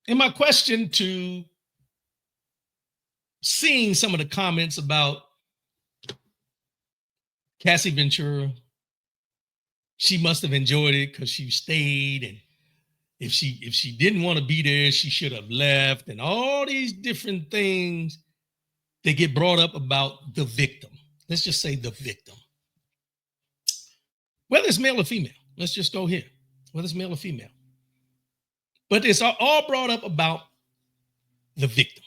And my question to seeing some of the comments about Cassie Ventura, she must have enjoyed it because she stayed, and if she didn't want to be there, she should have left, and all these different things that get brought up about the victim. Let's just say the victim, whether it's male or female. Let's just go here, whether it's male or female. But it's all brought up about the victim.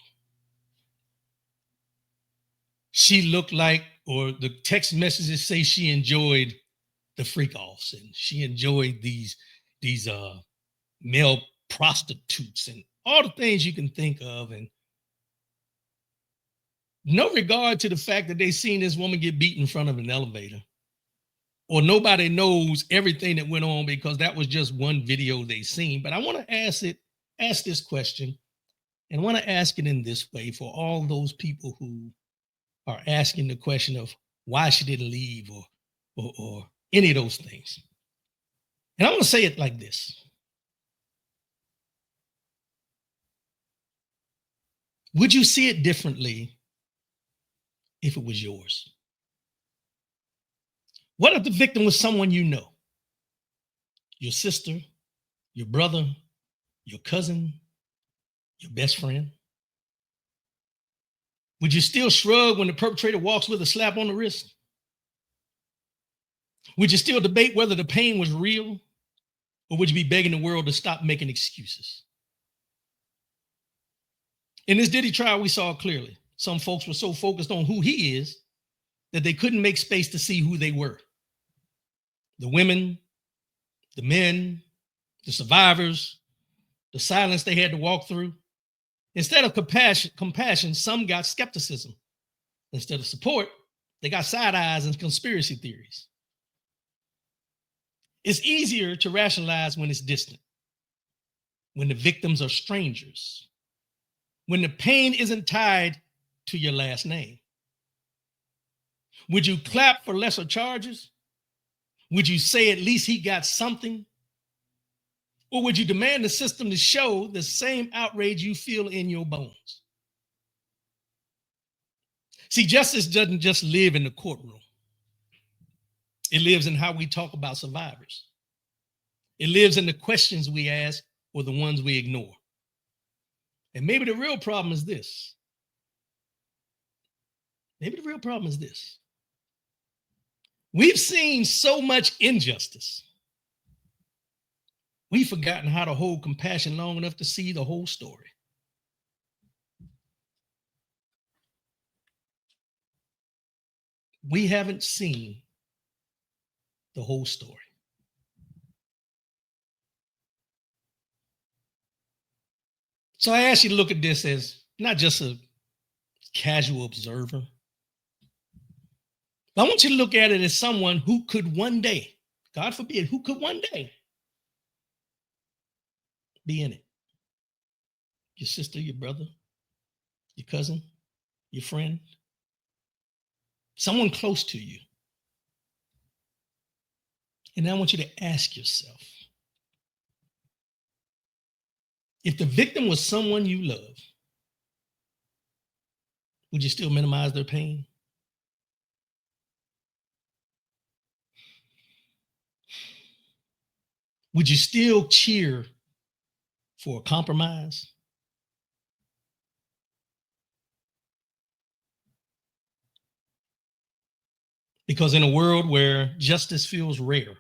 She looked like, or the text messages say she enjoyed the freak offs, and she enjoyed these male prostitutes and all the things you can think of, and no regard to the fact that they seen this woman get beat in front of an elevator, or nobody knows everything that went on because that was just one video they seen. But I want to ask this question, and I want to ask it in this way for all those people who are asking the question of why she didn't leave or any of those things. And I want to say it like this. Would you see it differently if it was yours? What if the victim was someone you know? Your sister, your brother, your cousin, your best friend? Would you still shrug when the perpetrator walks with a slap on the wrist? Would you still debate whether the pain was real? Or would you be begging the world to stop making excuses? In this Diddy trial, we saw clearly some folks were so focused on who he is that they couldn't make space to see who they were. The women, the men, the survivors, the silence they had to walk through. Instead of compassion, some got skepticism. Instead of support, they got side eyes and conspiracy theories. It's easier to rationalize when it's distant, when the victims are strangers, when the pain isn't tied to your last name. Would you clap for lesser charges? Would you say at least he got something? Or would you demand the system to show the same outrage you feel in your bones? See, justice doesn't just live in the courtroom. It lives in how we talk about survivors. It lives in the questions we ask or the ones we ignore. And maybe the real problem is this. We've seen so much injustice. We've forgotten how to hold compassion long enough to see the whole story. We haven't seen the whole story. So I ask you to look at this as not just a casual observer, but I want you to look at it as someone who could one day, God forbid, who could one day be in it. Your sister, your brother, your cousin, your friend, someone close to you. And I want you to ask yourself, if the victim was someone you love, would you still minimize their pain? Would you still cheer for a compromise? Because in a world where justice feels rare,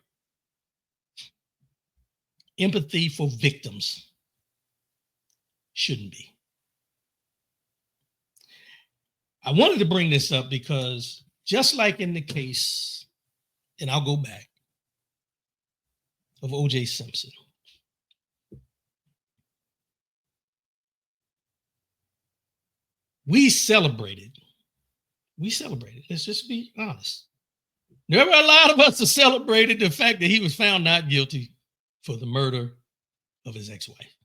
empathy for victims shouldn't be. I wanted to bring this up because just like in the case, and I'll go back, of O.J. Simpson, we celebrated. Let's just be honest. There were a lot of us that celebrated the fact that he was found not guilty for the murder of his ex-wife.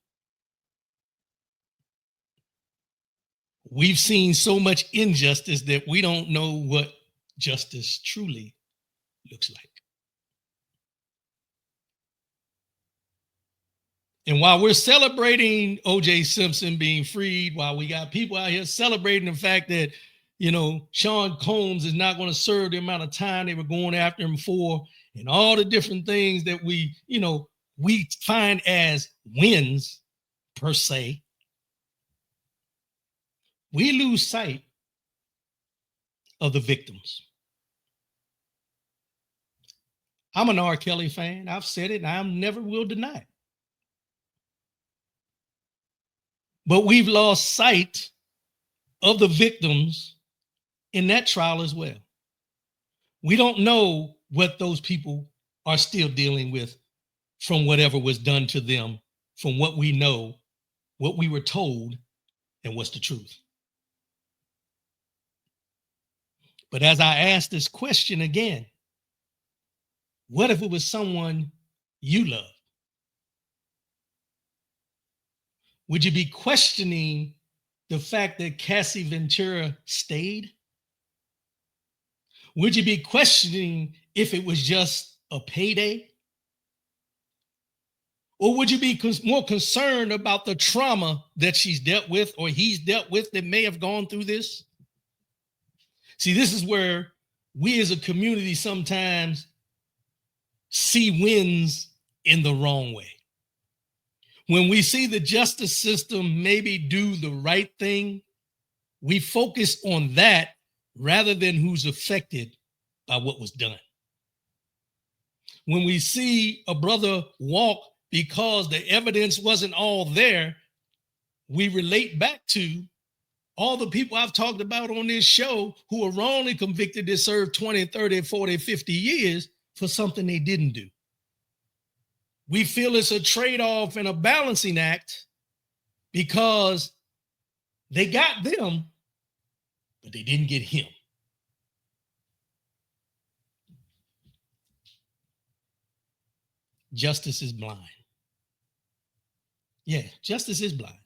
We've seen so much injustice that we don't know what justice truly looks like. And while we're celebrating O.J. Simpson being freed, while we got people out here celebrating the fact that, Sean Combs is not going to serve the amount of time they were going after him for, and all the different things that we find as wins per se, we lose sight of the victims. I'm an R. Kelly fan. I've said it and I never will deny it. But we've lost sight of the victims in that trial as well. We don't know what those people are still dealing with from whatever was done to them, from what we know, what we were told, and what's the truth. But as I ask this question again, what if it was someone you love? Would you be questioning the fact that Cassie Ventura stayed? Would you be questioning if it was just a payday? Or would you be more concerned about the trauma that she's dealt with or he's dealt with that may have gone through this? See, this is where we as a community sometimes see wins in the wrong way. When we see the justice system maybe do the right thing, we focus on that rather than who's affected by what was done. When we see a brother walk because the evidence wasn't all there, we relate back to all the people I've talked about on this show who are wrongly convicted that served 20, 30, 40, 50 years for something they didn't do. We feel it's a trade-off and a balancing act because they got them, but they didn't get him. Justice is blind. Yeah, justice is blind.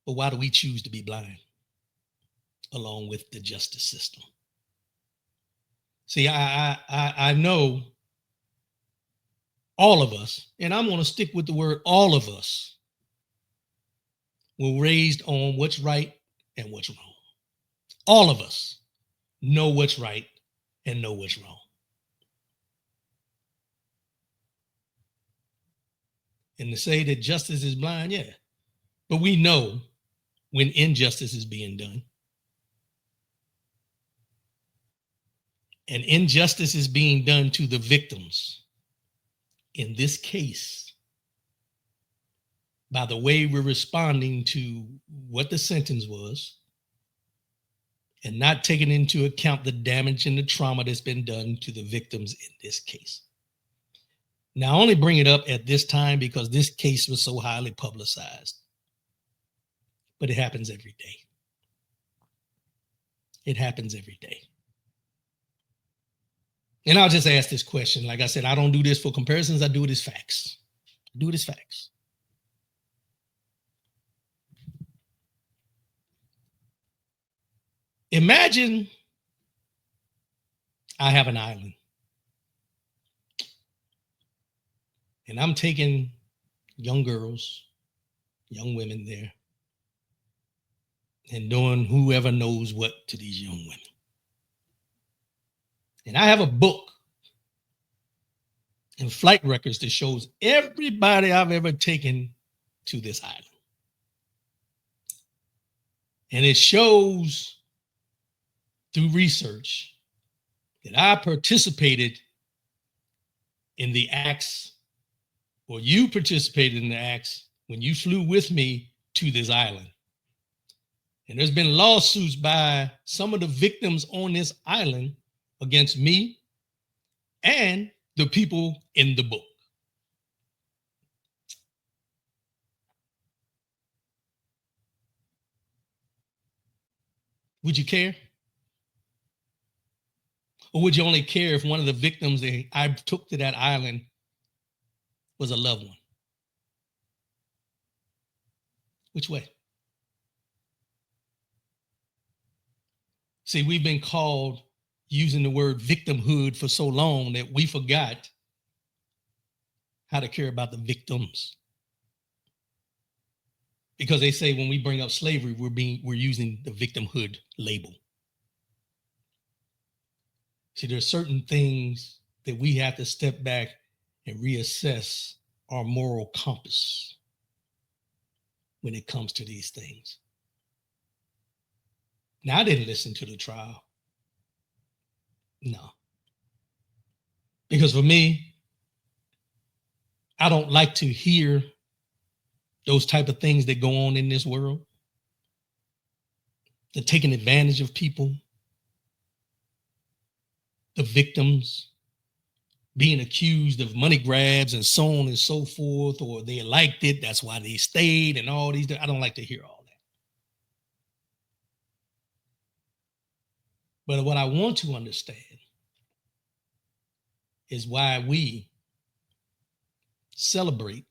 But why do we choose to be blind along with the justice system? See, I know all of us, and I'm going to stick with the word all of us, were raised on what's right and what's wrong. All of us know what's right and know what's wrong. And to say that justice is blind, yeah. But we know when injustice is being done. And injustice is being done to the victims. In this case, by the way we're responding to what the sentence was and not taking into account the damage and the trauma that's been done to the victims in this case. Now, I only bring it up at this time because this case was so highly publicized. But it happens every day. It happens every day. And I'll just ask this question. Like I said, I don't do this for comparisons. I do it as facts. I do it as facts. Imagine I have an island. And I'm taking young girls, young women there, and doing whoever knows what to these young women. And I have a book and flight records that shows everybody I've ever taken to this island. And it shows through research that I participated in the acts, or you participated in the acts when you flew with me to this island. And there's been lawsuits by some of the victims on this island against me and the people in the book. Would you care? Or would you only care if one of the victims that I took to that island was a loved one? Which way? See, we've been called using the word victimhood for so long that we forgot how to care about the victims. Because they say when we bring up slavery, we're using the victimhood label. See, there's certain things that we have to step back and reassess our moral compass when it comes to these things. Now, I didn't listen to the trial. No. Because for me, I don't like to hear those type of things that go on in this world. The taking advantage of people, the victims being accused of money grabs and so on and so forth, or they liked it, that's why they stayed, and all these. I don't like to hear all that. But what I want to understand is why we celebrate.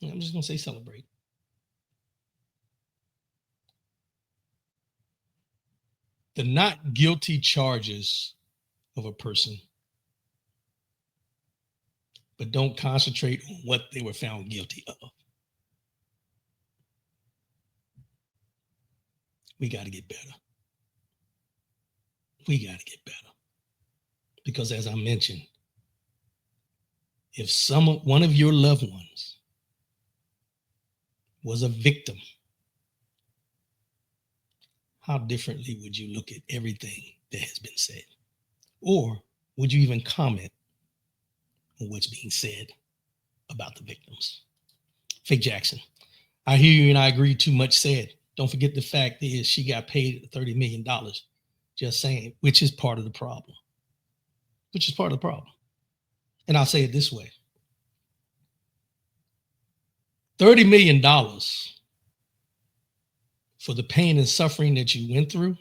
I'm just going to say celebrate. The not guilty charges of a person, but don't concentrate on what they were found guilty of. We got to get better. We got to get better. Because as I mentioned, if one of your loved ones was a victim, how differently would you look at everything that has been said? Or would you even comment on what's being said about the victims? Faith Jackson, I hear you and I agree, too much said. Don't forget the fact is she got paid $30 million. Just saying, which is part of the problem. Which is part of the problem. And I'll say it this way. $30 million for the pain and suffering that you went through,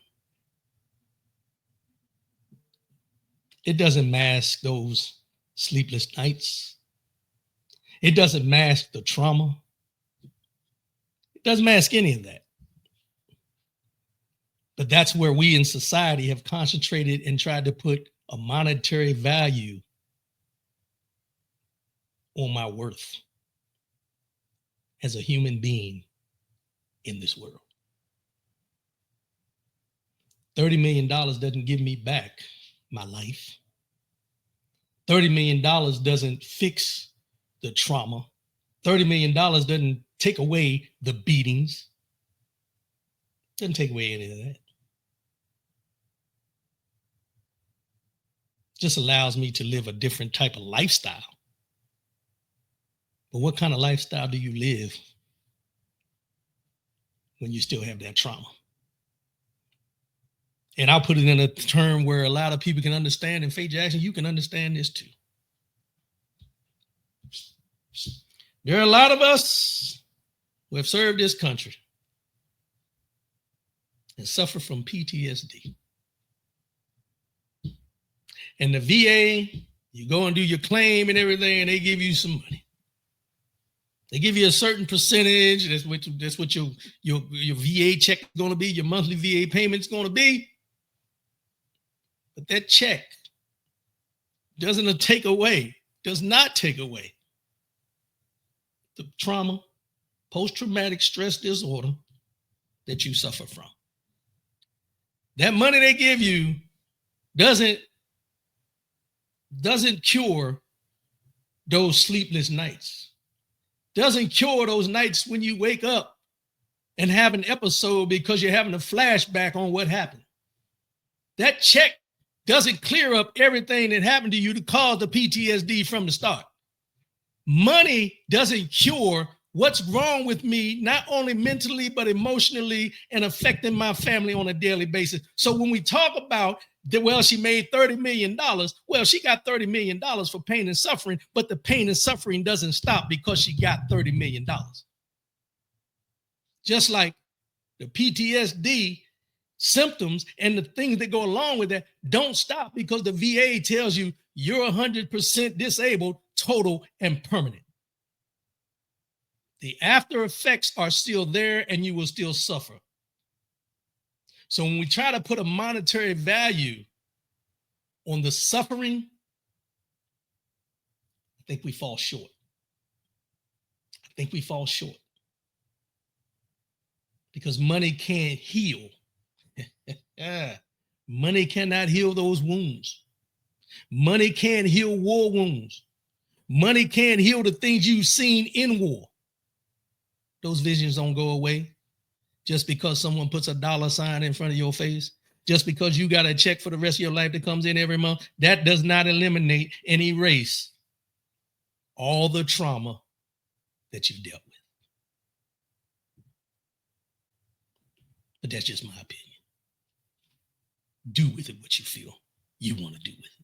it doesn't mask those sleepless nights. It doesn't mask the trauma. It doesn't mask any of that. But that's where we in society have concentrated and tried to put a monetary value on my worth as a human being in this world. $30 million doesn't give me back my life. $30 million doesn't fix the trauma. $30 million doesn't take away the beatings. Doesn't take away any of that. Just allows me to live a different type of lifestyle. But what kind of lifestyle do you live when you still have that trauma? And I'll put it in a term where a lot of people can understand, and Faith Jackson, you can understand this too. There are a lot of us who have served this country and suffer from PTSD. And the VA, you go and do your claim and everything, and they give you some money. They give you a certain percentage. That's what your VA check is going to be, your monthly VA payment is going to be. But that check does not take away the trauma, post-traumatic stress disorder that you suffer from. That money they give you doesn't cure those sleepless nights. Doesn't cure those nights when you wake up and have an episode because you're having a flashback on what happened. That check doesn't clear up everything that happened to you to cause the PTSD from the start. Money doesn't cure what's wrong with me, not only mentally, but emotionally, and affecting my family on a daily basis. So when we talk about she made $30 million. Well, she got $30 million for pain and suffering, but the pain and suffering doesn't stop because she got $30 million. Just like the PTSD symptoms and the things that go along with that don't stop because the VA tells you you're 100% disabled, total and permanent. The after effects are still there and you will still suffer. So when we try to put a monetary value on the suffering, I think we fall short. I think we fall short because money can't heal. Money cannot heal those wounds. Money can't heal war wounds. Money can't heal the things you've seen in war. Those visions don't go away just because someone puts a dollar sign in front of your face. Just because you got a check for the rest of your life that comes in every month, that does not eliminate and erase all the trauma that you've dealt with. But that's just my opinion. Do with it what you feel you want to do with it.